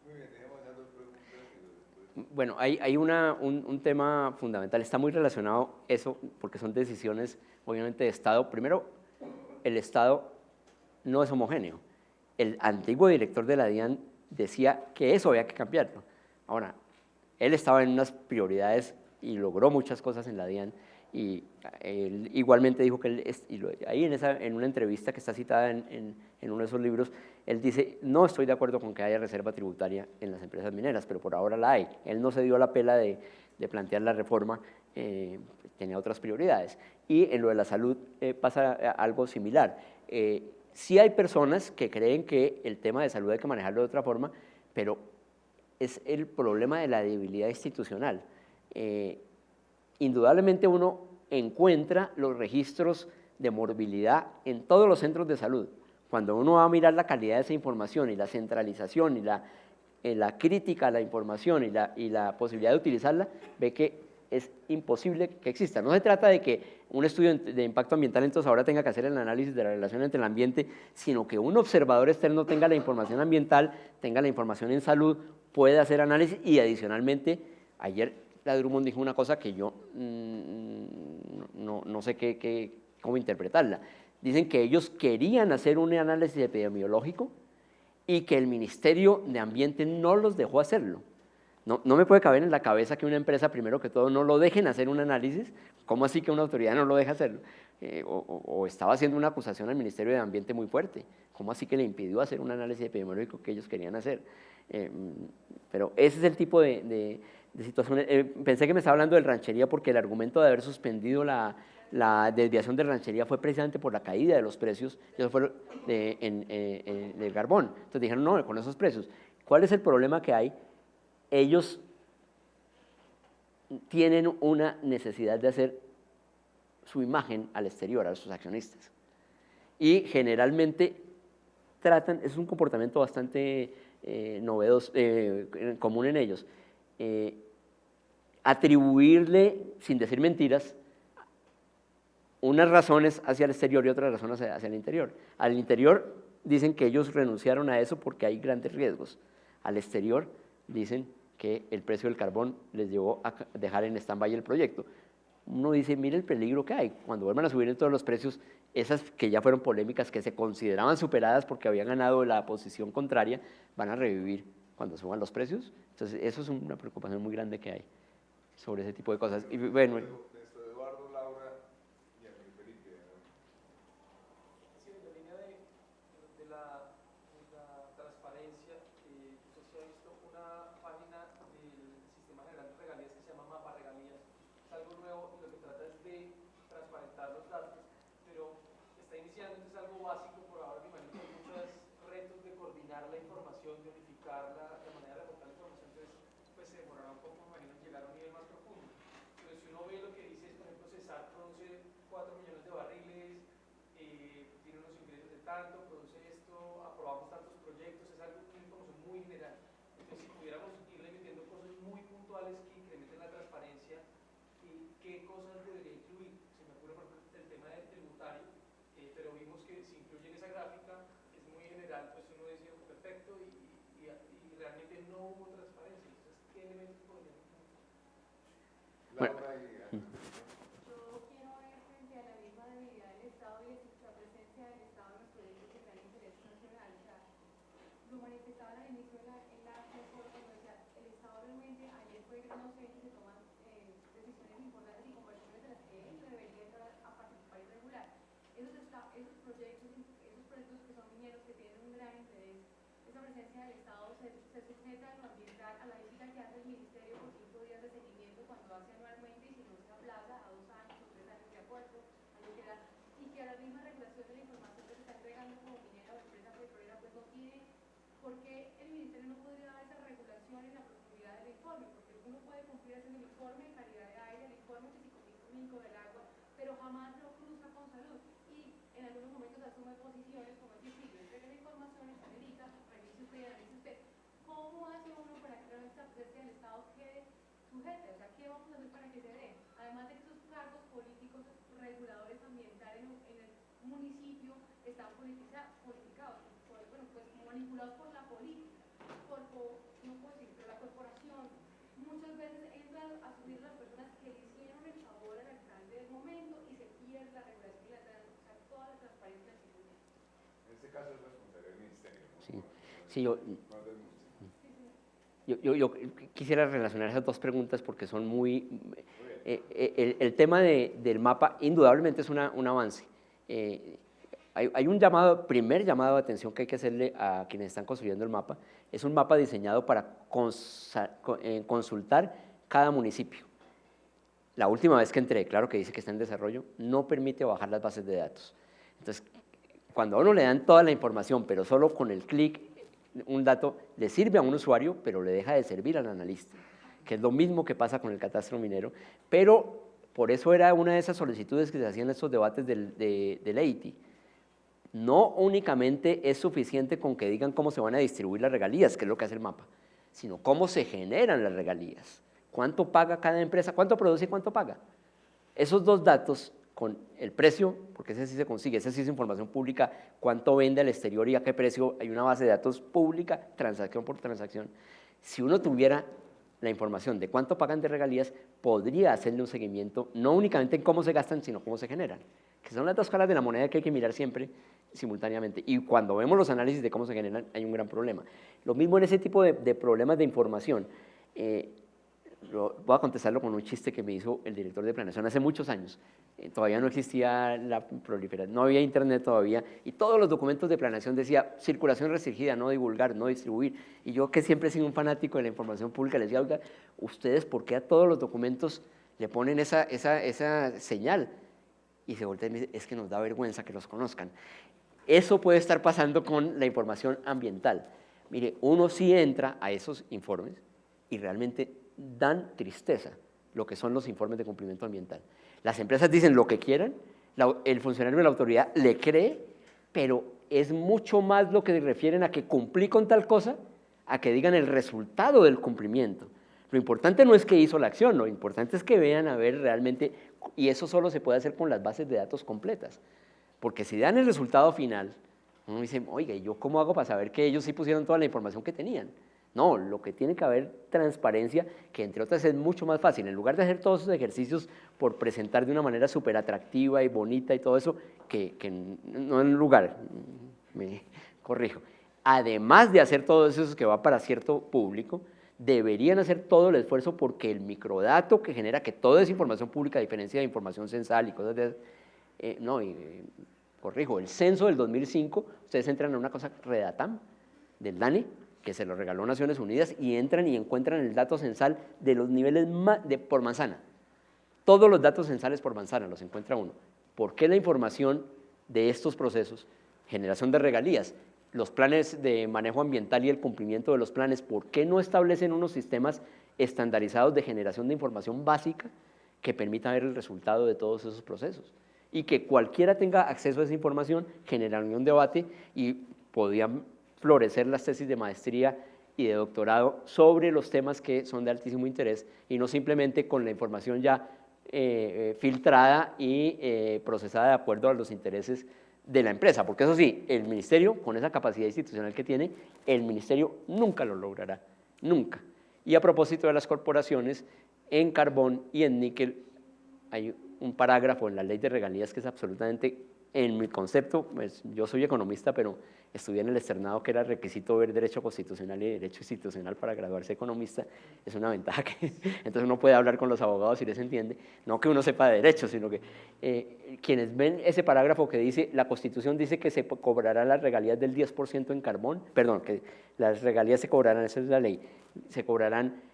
Muy bien, dejemos esas dos preguntas y después. Bueno, hay un tema fundamental, está muy relacionado eso, porque son decisiones obviamente de Estado. Primero, el Estado no es homogéneo. El antiguo director de la DIAN decía que eso había que cambiarlo. Ahora, él estaba en unas prioridades y logró muchas cosas en la DIAN, y él igualmente dijo que él, ahí en una entrevista que está citada en uno de esos libros, él dice, no estoy de acuerdo con que haya reserva tributaria en las empresas mineras, pero por ahora la hay. Él no se dio la pela de plantear la reforma, tenía otras prioridades. Y en lo de la salud pasa algo similar. Sí hay personas que creen que el tema de salud hay que manejarlo de otra forma, pero es el problema de la debilidad institucional. Indudablemente uno encuentra los registros de morbilidad en todos los centros de salud. Cuando uno va a mirar la calidad de esa información y la centralización y la crítica a la información y la posibilidad de utilizarla, ve que es imposible que exista. No se trata de que un estudio de impacto ambiental entonces ahora tenga que hacer el análisis de la relación entre el ambiente, sino que un observador externo tenga la información ambiental, tenga la información en salud, puede hacer análisis y adicionalmente, ayer la Drummond dijo una cosa que yo no sé cómo interpretarla. Dicen que ellos querían hacer un análisis epidemiológico y que el Ministerio de Ambiente no los dejó hacerlo. No me puede caber en la cabeza que una empresa, primero que todo, no lo dejen hacer un análisis. ¿Cómo así que una autoridad no lo deja hacerlo? O estaba haciendo una acusación al Ministerio de Ambiente muy fuerte. ¿Cómo así que le impidió hacer un análisis epidemiológico que ellos querían hacer? Pero ese es el tipo de situaciones. Pensé que me estaba hablando del ranchería porque el argumento de haber suspendido la desviación de ranchería fue precisamente por la caída de los precios, eso fue del carbón. Entonces dijeron, no, con esos precios. ¿Cuál es el problema que hay? Ellos tienen una necesidad de hacer su imagen al exterior, a sus accionistas. Y generalmente tratan, es un comportamiento bastante novedoso, común en ellos, atribuirle, sin decir mentiras, unas razones hacia el exterior y otras razones hacia el interior. Al interior dicen que ellos renunciaron a eso porque hay grandes riesgos. Al exterior dicen que el precio del carbón les llevó a dejar en stand-by el proyecto. Uno dice, mire el peligro que hay. Cuando vuelvan a subir en todos los precios, esas que ya fueron polémicas, que se consideraban superadas porque habían ganado la posición contraria, van a revivir cuando suban los precios. Entonces, eso es una preocupación muy grande que hay sobre ese tipo de cosas. Y bueno, Néstor Eduardo, Laura y Ángel Felipe. Sí, en la línea de la transparencia, usted se ha visto una página del Sistema General de Regalías que se llama Mapa Regalías. Es algo nuevo y lo que trata es de transparentar los datos, pero está iniciando, es algo básico por ahora. Me imagino que hay muchos retos de coordinar la información, de unificar la manera de reportar la información, entonces pues se demorará un poco, me imagino, en llegar a un nivel más profundo. Pero si uno ve lo que dice, por ejemplo, Cesar produce 4 millones de barriles, tiene unos ingresos de tanto, produce esto, aprobamos tantos proyectos, es algo, una información muy general. Entonces, si pudiéramos irle metiendo cosas muy puntuales que incrementen la transparencia, ¿qué cosas debería incluir? Se me ocurre, por ejemplo, el tema del tributario, pero vimos que si incluyen esa gráfica, que es muy general, pues uno dice, perfecto, y realmente no hubo transparencia. Entonces, ¿qué elementos podríamos incluir? bueno, Laura y Ángel Felipe. Yo quiero ver frente a la misma debilidad del Estado y la presencia del Estado en los proyectos de gran interés nacional. O sea, lo manifestaban al inicio en la reforma, o sea, el Estado realmente ayer fue, no sé, que se toman decisiones importantes y conversiones de las que él debería entrar a participar y regular. Esos proyectos que son mineros, que tienen un gran interés, esa presencia del Estado se sujeta a lo ambiental, a la visita que hace el Ministerio por 5 días de seguimiento cuando hace anualmente y si no se aplaza a 2 años o 3 años de acuerdo a lo que era, y que a la misma regulación de la información que se está entregando como minera o empresa petrolera pues no tiene por qué el Ministerio no podría dar esa regulación en la profundidad del informe, porque uno puede cumplir haciendo el informe de calidad de aire, el informe físico-químico del agua, pero jamás lo cruza con salud y en algunos momentos asume posiciones como decir, sí, yo entregué la información, está en el ICA, revise usted. ¿Cómo hace uno para que realmente esa presencia del Estado quede sujeta? O sea, ¿qué vamos a hacer para que se dé? Además de que esos cargos políticos reguladores ambientales en el municipio están politicados, bueno, pues manipulados por la política, por veces entran a asumir las personas que le hicieron el favor al alcalde del momento y se pierde la regulación bilateral, o sea, toda la transparencia se pierde. En este caso es responsabilidad del ministerio, ¿no? Sí, sí, yo, No del municipio. yo quisiera relacionar esas dos preguntas porque son muy... el tema del mapa indudablemente es un avance. Hay un primer llamado de atención que hay que hacerle a quienes están construyendo el mapa. Es un mapa diseñado para consultar cada municipio. La última vez que entré, claro que dice que está en desarrollo, no permite bajar las bases de datos. Entonces, cuando a uno le dan toda la información, pero solo con el clic, un dato le sirve a un usuario, pero le deja de servir al analista, que es lo mismo que pasa con el catastro minero, pero por eso era una de esas solicitudes que se hacían en estos debates del EITI. No únicamente es suficiente con que digan cómo se van a distribuir las regalías, que es lo que hace el mapa, sino cómo se generan las regalías, cuánto paga cada empresa, cuánto produce y cuánto paga. Esos dos datos con el precio, porque ese sí se consigue, esa sí es información pública, cuánto vende al exterior y a qué precio, hay una base de datos pública, transacción por transacción. Si uno tuviera la información de cuánto pagan de regalías, podría hacerle un seguimiento, no únicamente en cómo se gastan, sino cómo se generan, que son las dos caras de la moneda que hay que mirar siempre simultáneamente. Y cuando vemos los análisis de cómo se generan, hay un gran problema. Lo mismo en ese tipo de problemas de información. Voy a contestarlo con un chiste que me hizo el director de planeación hace muchos años. Todavía no existía la proliferación, no había internet todavía, y todos los documentos de planeación decía circulación restringida, no divulgar, no distribuir. Y yo, que siempre he sido un fanático de la información pública, les decía, oiga, ¿ustedes por qué a todos los documentos le ponen esa señal? Y se voltea y me dice, es que nos da vergüenza que los conozcan. Eso puede estar pasando con la información ambiental. Mire, uno sí entra a esos informes y realmente dan tristeza lo que son los informes de cumplimiento ambiental. Las empresas dicen lo que quieran, el funcionario de la autoridad le cree, pero es mucho más lo que refieren a que cumplí con tal cosa, a que digan el resultado del cumplimiento. Lo importante no es que hizo la acción, lo importante es que vean a ver realmente, y eso solo se puede hacer con las bases de datos completas, porque si dan el resultado final, uno dice, oiga, ¿y yo cómo hago para saber que ellos sí pusieron toda la información que tenían? No, lo que tiene que haber transparencia, que entre otras es mucho más fácil. En lugar de hacer todos esos ejercicios por presentar de una manera súper atractiva y bonita y todo eso, que no en lugar, me corrijo. Además de hacer todo eso que va para cierto público, deberían hacer todo el esfuerzo porque el microdato que genera, que todo es información pública a diferencia de información censal y cosas de corrijo, el censo del 2005, ustedes entran en una cosa Redatam, del DANE, que se lo regaló Naciones Unidas, y entran y encuentran el dato censal de los niveles por manzana. Todos los datos censales por manzana los encuentra uno. ¿Por qué la información de estos procesos? Generación de regalías, los planes de manejo ambiental y el cumplimiento de los planes, ¿por qué no establecen unos sistemas estandarizados de generación de información básica que permita ver el resultado de todos esos procesos? Y que cualquiera tenga acceso a esa información, generar un debate y podían florecer las tesis de maestría y de doctorado sobre los temas que son de altísimo interés y no simplemente con la información ya filtrada y procesada de acuerdo a los intereses de la empresa, porque eso sí, el ministerio, con esa capacidad institucional que tiene, el ministerio nunca lo logrará, nunca. Y a propósito de las corporaciones, en carbón y en níquel hay un parágrafo en la ley de regalías que es absolutamente, en mi concepto, pues yo soy economista, pero estudié en el externado que era requisito ver derecho constitucional y derecho institucional para graduarse economista, es una ventaja que entonces uno puede hablar con los abogados y les entiende, no que uno sepa de derecho, sino que quienes ven ese parágrafo que dice, la Constitución dice que se cobrará las regalías del 10% en carbón, perdón, que las regalías se cobrarán, esa es la ley, se cobrarán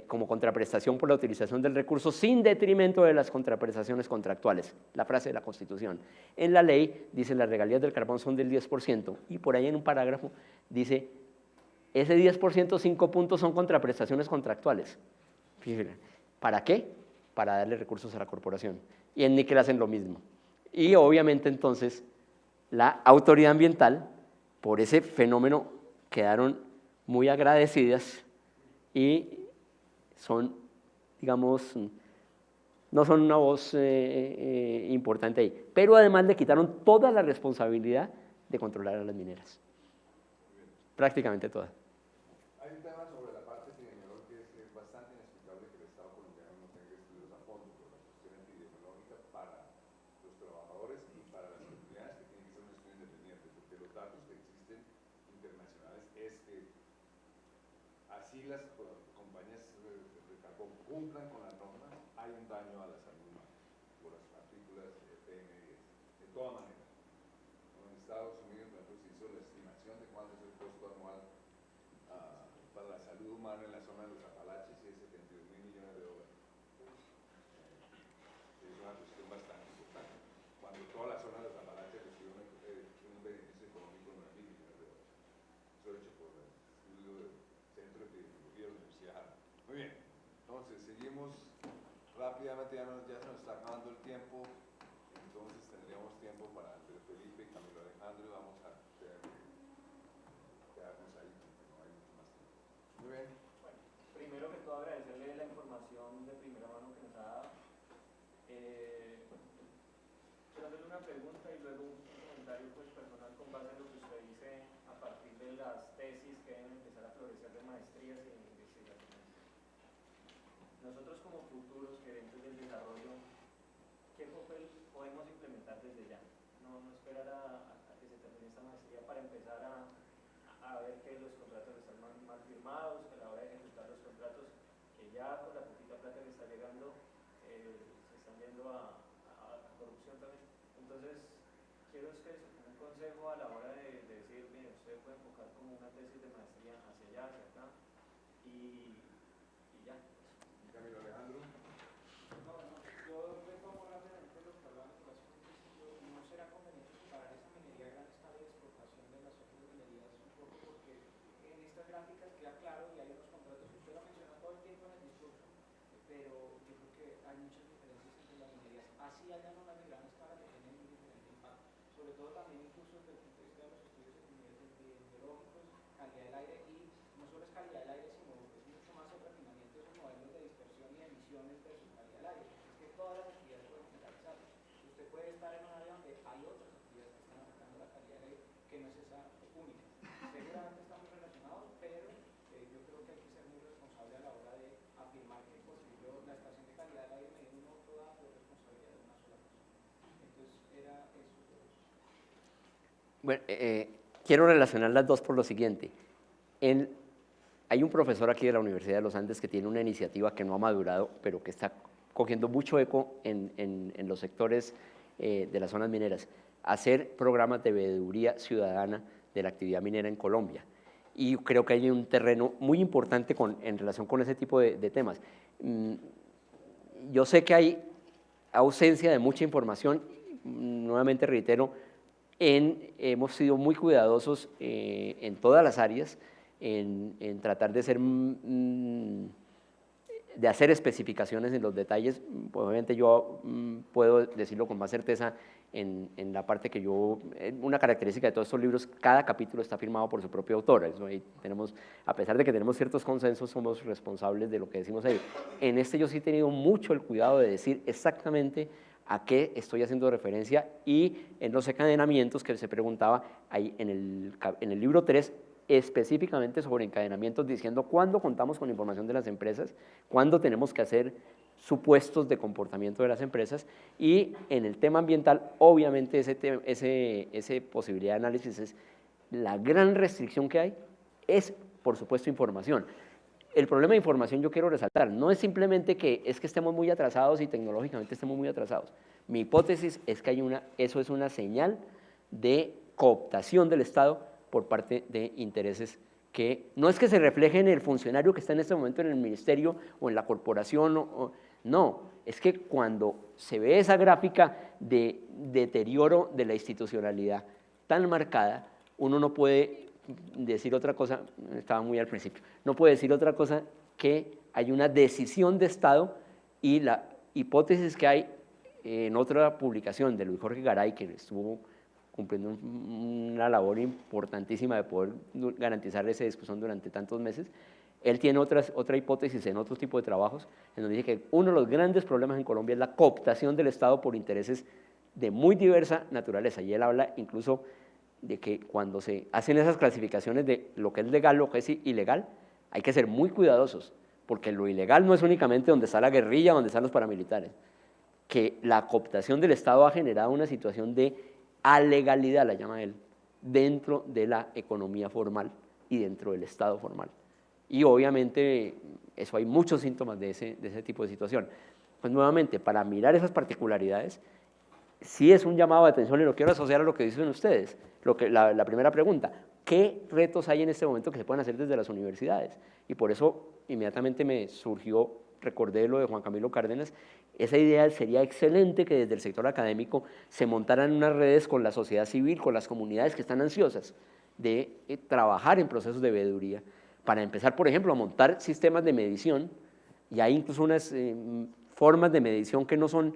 como contraprestación por la utilización del recurso sin detrimento de las contraprestaciones contractuales, la frase de la Constitución. En la ley dice las regalías del carbón son del 10% y por ahí en un parágrafo dice ese 10%, 5 puntos son contraprestaciones contractuales. Fíjense, ¿para qué? Para darle recursos a la corporación. Y en níquel hacen lo mismo. Y obviamente entonces la autoridad ambiental por ese fenómeno quedaron muy agradecidas y son, digamos, no son una voz importante ahí, pero además le quitaron toda la responsabilidad de controlar a las mineras, prácticamente toda. Hay un tema sobre la parte epidemiológica que es bastante inexplicable así las compañías de carbón cumplan con la norma, hay un daño a la salud humana por las partículas de PM10, de todas maneras. En Estados Unidos, por ejemplo, se hizo la estimación de cuánto es el costo anual para la salud humana en la zona de los Apalaches y es $72.000 millones. Es una cuestión bastante importante. Cuando toda la zona de los Apalaches recibe un beneficio económico de $9.000 millones. Eso hecho por el estudio del Centro de Epidemiología de la Universidad de Harvard. Muy bien, entonces seguimos rápidamente, ya se nos está acabando el tiempo, entonces tendríamos tiempo para Andrés Felipe y Camilo Alejandro y vamos a quedarnos ahí, porque no hay mucho más tiempo. Muy bien. Bueno, primero que todo agradecerle la información de primera mano que nos ha dado. Quiero hacerle una pregunta y luego un comentario pues, personal con base en lo que usted dice a partir de las tesis que deben empezar a florecer de maestrías y de investigaciones. Nosotros como futuros gerentes del desarrollo, ¿qué papel podemos implementar desde ya? No esperar a que se termine esta maestría para empezar a ver que los contratos están mal firmados, que a la hora de ejecutar los contratos, que ya con la poquita plata que está llegando, se están yendo a corrupción también. Entonces, quiero es que un consejo a la hora de decir, mire, usted puede enfocar como una tesis de maestría hacia allá, hacia acá, y ya. Camilo Alejandro. No, yo retomo rápidamente lo que hablábamos de las cosas. No será conveniente separar esa minería a gran escala de explotación de las otras minerías un poco porque en estas gráficas queda claro y hay unos contratos que usted lo menciona todo el tiempo en el discurso, pero yo creo que hay muchas diferencias entre las minerías, así hayan unas de gran escala que tienen un diferente impacto, sobre todo también incluso desde el punto de vista de los estudios epidemiológicos, calidad del aire y no solo es calidad del aire, sino es mucho más el refinamiento de esos modelos de dispersión y emisiones versus calidad del aire. Es que todas las actividades pueden generalizar. Usted puede estar en un área donde hay otras actividades que están afectando la calidad del aire que no es esa única. Seguramente están muy relacionados, pero yo creo que hay que ser muy responsable a la hora de afirmar que por ejemplo la estación de calidad del aire medio no toda por responsabilidad de una sola persona. Entonces era eso. Bueno, quiero relacionar las dos por lo siguiente. Hay un profesor aquí de la Universidad de los Andes que tiene una iniciativa que no ha madurado, pero que está cogiendo mucho eco en los sectores de las zonas mineras, hacer programas de veeduría ciudadana de la actividad minera en Colombia. Y creo que hay un terreno muy importante en relación con ese tipo de temas. Yo sé que hay ausencia de mucha información, nuevamente reitero, hemos sido muy cuidadosos en todas las áreas, en tratar de hacer especificaciones en los detalles. Pues obviamente yo puedo decirlo con más certeza en la parte que una característica de todos estos libros, cada capítulo está firmado por su propio autor. Eso ahí tenemos, a pesar de que tenemos ciertos consensos, somos responsables de lo que decimos ahí. En este yo sí he tenido mucho el cuidado de decir exactamente a qué estoy haciendo referencia, y en los encadenamientos que se preguntaba, ahí en el libro 3, específicamente sobre encadenamientos, diciendo cuándo contamos con información de las empresas, cuándo tenemos que hacer supuestos de comportamiento de las empresas, y en el tema ambiental, obviamente esa posibilidad de análisis es la gran restricción que hay, es por supuesto información. El problema de información yo quiero resaltar, no es simplemente que estemos muy atrasados y tecnológicamente estemos muy atrasados. Mi hipótesis es que eso es una señal de cooptación del Estado por parte de intereses que no es que se refleje en el funcionario que está en este momento en el ministerio o en la corporación, no, es que cuando se ve esa gráfica de deterioro de la institucionalidad tan marcada, uno no puede decir otra cosa, estaba muy al principio, no puede decir otra cosa que hay una decisión de Estado, y la hipótesis que hay en otra publicación de Luis Jorge Garay, que estuvo cumpliendo una labor importantísima de poder garantizar esa discusión durante tantos meses, él tiene otra hipótesis en otro tipo de trabajos, en donde dice que uno de los grandes problemas en Colombia es la cooptación del Estado por intereses de muy diversa naturaleza, y él habla incluso de que cuando se hacen esas clasificaciones de lo que es legal, lo que es ilegal, hay que ser muy cuidadosos, porque lo ilegal no es únicamente donde está la guerrilla, donde están los paramilitares, que la cooptación del Estado ha generado una situación de alegalidad, la llama él, dentro de la economía formal y dentro del Estado formal. Y obviamente eso hay muchos síntomas de ese tipo de situación. Pues nuevamente, para mirar esas particularidades, sí es un llamado de atención y lo quiero asociar a lo que dicen ustedes, la primera pregunta, ¿qué retos hay en este momento que se pueden hacer desde las universidades? Y por eso inmediatamente me surgió, recordé lo de Juan Camilo Cárdenas, esa idea sería excelente que desde el sector académico se montaran unas redes con la sociedad civil, con las comunidades que están ansiosas de trabajar en procesos de veeduría, para empezar, por ejemplo, a montar sistemas de medición, y hay incluso unas formas de medición que no son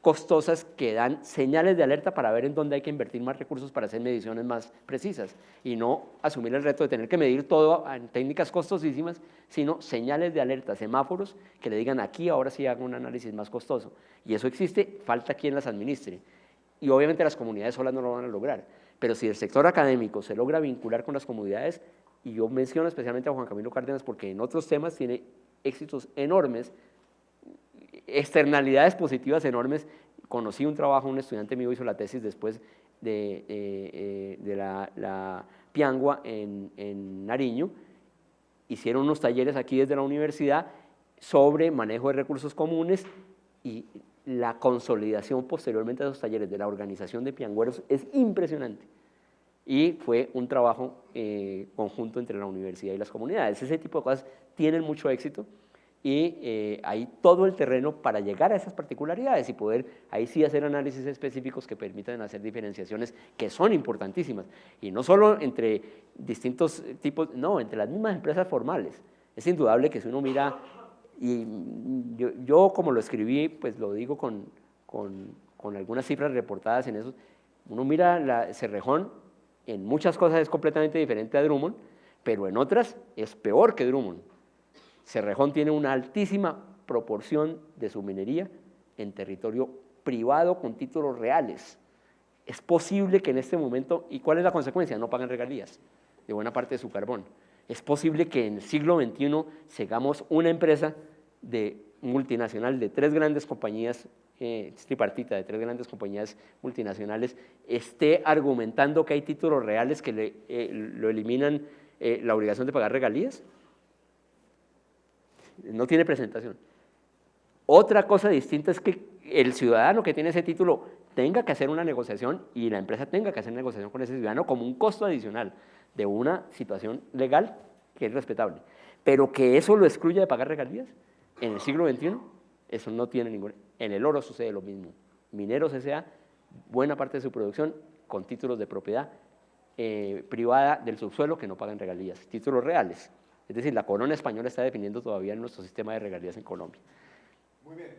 costosas, que dan señales de alerta para ver en dónde hay que invertir más recursos para hacer mediciones más precisas y no asumir el reto de tener que medir todo en técnicas costosísimas, sino señales de alerta, semáforos que le digan aquí ahora sí hago un análisis más costoso. Y eso existe, falta quien las administre. Y obviamente las comunidades solas no lo van a lograr, pero si el sector académico se logra vincular con las comunidades, y yo menciono especialmente a Juan Camilo Cárdenas porque en otros temas tiene éxitos enormes, externalidades positivas enormes. Conocí un trabajo, un estudiante mío hizo la tesis después de la Piangua en Nariño, hicieron unos talleres aquí desde la universidad sobre manejo de recursos comunes y la consolidación posteriormente de esos talleres de la organización de piangueros es impresionante. Y fue un trabajo conjunto entre la universidad y las comunidades. Ese tipo de cosas tienen mucho éxito y hay todo el terreno para llegar a esas particularidades y poder ahí sí hacer análisis específicos que permitan hacer diferenciaciones que son importantísimas. Y no solo entre distintos tipos, no, entre las mismas empresas formales. Es indudable que si uno mira, y yo como lo escribí, pues lo digo con algunas cifras reportadas en eso, uno mira Cerrejón, en muchas cosas es completamente diferente a Drummond, pero en otras es peor que Drummond. Cerrejón tiene una altísima proporción de su minería en territorio privado con títulos reales. Es posible que en este momento, ¿y cuál es la consecuencia? No pagan regalías de buena parte de su carbón. Es posible que en el siglo XXI sigamos una empresa multinacional de 3 grandes compañías tripartita de 3 grandes compañías multinacionales esté argumentando que hay títulos reales que lo eliminan la obligación de pagar regalías. No tiene presentación. Otra cosa distinta es que el ciudadano que tiene ese título tenga que hacer una negociación y la empresa tenga que hacer negociación con ese ciudadano como un costo adicional de una situación legal que es respetable. Pero que eso lo excluya de pagar regalías en el siglo XXI, eso no tiene ningún... En el oro sucede lo mismo. Mineros S.A., buena parte de su producción con títulos de propiedad privada del subsuelo que no pagan regalías, títulos reales. Es decir, la corona española está definiendo todavía nuestro sistema de regalías en Colombia. Muy bien.